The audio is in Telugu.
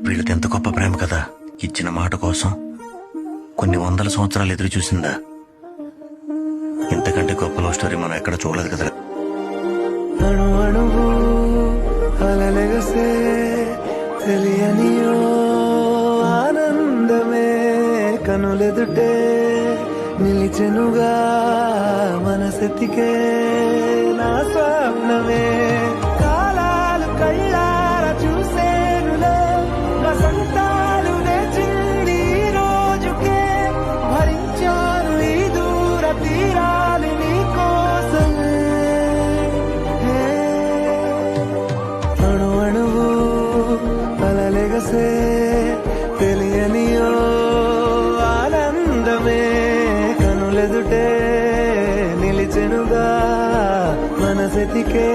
వీళ్ళది ఎంత గొప్ప ప్రేమ కదా. ఇచ్చిన మాట కోసం కొన్ని వందల సంవత్సరాలు ఎదురు చూసిందా. ఇంతకంటే గొప్ప లవ్ స్టోరీ మనం ఎక్కడ చూడలేదు కదా. అణు అణువు అలలెగసే తెలియనియో ఆనందమే కనులెదుటే నిలిచెనుగా మనసెతికే నా స్వప్నమే కాలాలు కళ్ళార చూసేనులే వసంతాలు నేచింది ఈ రోజుకే భరించాను ఈ దూర తీరాలు నీ కోసమే అణు అణువు అలలెగసే తెలియనియో ఆనందమే కనులెదుటే నిలిచెనుగా మనసెతికే